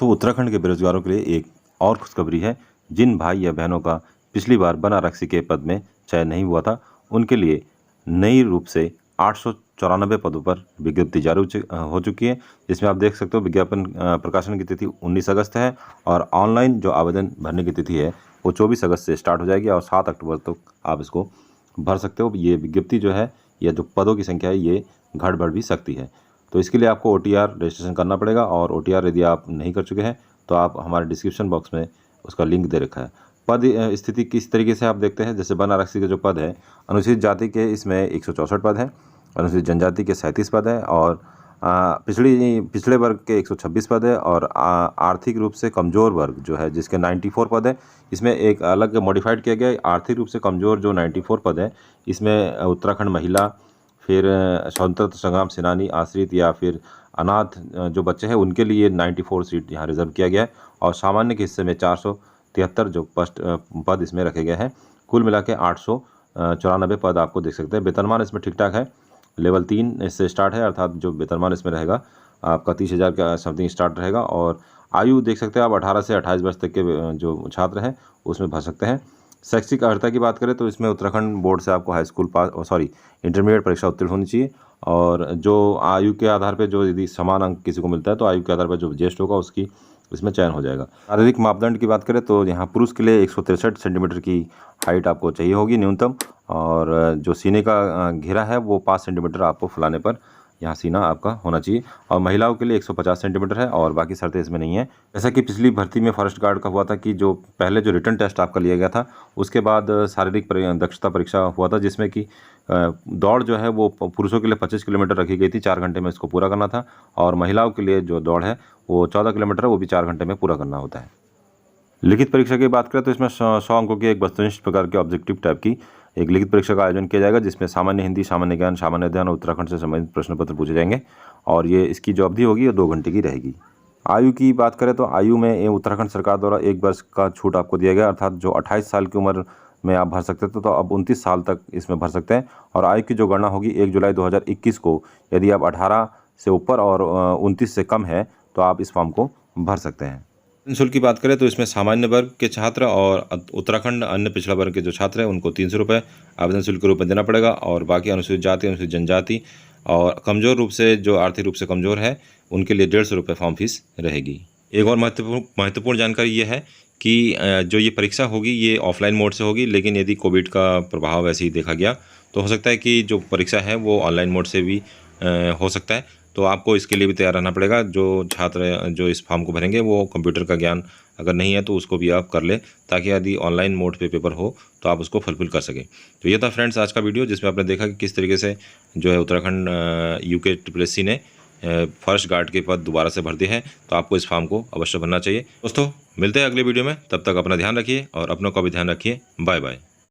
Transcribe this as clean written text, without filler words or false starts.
दोस्तों, उत्तराखंड के बेरोजगारों के लिए एक और खुशखबरी है। जिन भाई या बहनों का पिछली बार वन आरक्षी के पद में चयन नहीं हुआ था, उनके लिए नई रूप से 894 पदों पर विज्ञप्ति जारी हो चुकी है। जिसमें आप देख सकते हो विज्ञापन प्रकाशन की तिथि 19 अगस्त है और ऑनलाइन जो आवेदन भरने की तिथि है वो 24 अगस्त से स्टार्ट हो जाएगी और 7 अक्टूबर तक आप इसको भर सकते हो। ये विज्ञप्ति जो है या जो पदों की संख्या है ये घट बढ़ भी सकती है। तो इसके लिए आपको OTR रजिस्ट्रेशन करना पड़ेगा और OTR यदि आप नहीं कर चुके हैं तो आप हमारे डिस्क्रिप्शन बॉक्स में उसका लिंक दे रखा है। पद स्थिति किस तरीके से आप देखते हैं, जैसे वन आरक्षी के जो पद है, अनुसूचित जाति के इसमें 164 पद हैं, अनुसूचित जनजाति के 37 पद है और पिछड़े वर्ग के 126 पद है और आर्थिक रूप से कमज़ोर वर्ग जो है जिसके 94 पद है। इसमें एक अलग मॉडिफाइड किया गया है। आर्थिक रूप से कमज़ोर जो 94 पद है इसमें उत्तराखंड महिला, फिर स्वतंत्रता संग्राम सेनानी आश्रित या फिर अनाथ जो बच्चे हैं उनके लिए 94 सीट यहाँ रिजर्व किया गया है और सामान्य के हिस्से में 473 जो पद इसमें रखे गए हैं। कुल मिला के 894 पद आपको देख सकते हैं। वेतनमान इसमें ठीक ठाक है। लेवल 3 इससे स्टार्ट है, अर्थात जो वेतनमान इसमें रहेगा आपका 30,000 का समथिंग स्टार्ट रहेगा। और आयु देख सकते हैं आप 18 से 28 वर्ष तक के जो छात्र हैं उसमें भर सकते हैं। शैक्षिक अर्हता की बात करें तो इसमें उत्तराखंड बोर्ड से आपको हाई स्कूल इंटरमीडिएट परीक्षा उत्तीर्ण होनी चाहिए और जो आयु के आधार पर जो यदि समान अंक किसी को मिलता है तो आयु के आधार पर जो ज्येष्ठ होगा उसकी इसमें चयन हो जाएगा। शारीरिक मापदंड की बात करें तो यहाँ पुरुष के लिए 163 सेंटीमीटर की हाइट आपको चाहिए होगी न्यूनतम और जो सीने का घेरा है वो 5 सेंटीमीटर आपको फुलाने पर यहाँ सीना आपका होना चाहिए और महिलाओं के लिए 150 सेंटीमीटर है और बाकी शर्तें इसमें नहीं है। जैसा कि पिछली भर्ती में फॉरेस्ट गार्ड का हुआ था कि जो पहले जो रिटन टेस्ट आपका लिया गया था उसके बाद शारीरिक दक्षता परीक्षा हुआ था जिसमें कि दौड़ जो है वो पुरुषों के लिए 25 किलोमीटर रखी गई थी, 4 घंटे में इसको पूरा करना था और महिलाओं के लिए जो दौड़ है वो 14 किलोमीटर है, वो भी 4 घंटे में पूरा करना होता है। लिखित परीक्षा की बात करें तो इसमें 100 अंकों की एक वस्तुनिष्ठ प्रकार के ऑब्जेक्टिव टाइप की एक लिखित परीक्षा का आयोजन किया जाएगा जिसमें सामान्य हिंदी, सामान्य ज्ञान, सामान्य अध्ययन और उत्तराखंड से संबंधित प्रश्न पत्र पूछे जाएंगे और ये इसकी जो अवधि होगी वो 2 घंटे की रहेगी। आयु की बात करें तो आयु में उत्तराखंड सरकार द्वारा 1 वर्ष का छूट आपको दिया गया, अर्थात जो 28 साल की उम्र में आप भर सकते थे तो अब 29 साल तक इसमें भर सकते हैं और आयु की जो गणना होगी 1 जुलाई 2021 को यदि आप 18 से ऊपर और 29 से कम है तो आप इस फॉर्म को भर सकते हैं। शुल्क की बात करें तो इसमें सामान्य वर्ग के छात्र और उत्तराखंड अन्य पिछड़ा वर्ग के जो छात्र हैं उनको 300 रुपये आवेदन शुल्क के रूप में देना पड़ेगा और बाकी अनुसूचित जाति, अनुसूचित जनजाति और कमज़ोर रूप से जो आर्थिक रूप से कमज़ोर है उनके लिए 150 रुपये फॉर्म फीस रहेगी। एक और महत्वपूर्ण जानकारी ये है कि जो ये परीक्षा होगी ये ऑफलाइन मोड से होगी, लेकिन यदि कोविड का प्रभाव वैसे ही देखा गया तो हो सकता है कि जो परीक्षा है वो ऑनलाइन मोड से भी हो सकता है। तो आपको इसके लिए भी तैयार रहना पड़ेगा। जो छात्र जो इस फॉर्म को भरेंगे वो कंप्यूटर का ज्ञान अगर नहीं है तो उसको भी आप कर लें ताकि यदि ऑनलाइन मोड पे पेपर हो तो आप उसको फुलफिल कर सकें। तो ये था फ्रेंड्स आज का वीडियो जिसमें आपने देखा कि किस तरीके से जो है उत्तराखंड UKSSC ने फॉरेस्ट गार्ड के पद दोबारा से भर दिए हैं। तो आपको इस फॉर्म को अवश्य भरना चाहिए। दोस्तों मिलते हैं अगले वीडियो में, तब तक अपना ध्यान रखिए और अपनों का भी ध्यान रखिए। Bye bye.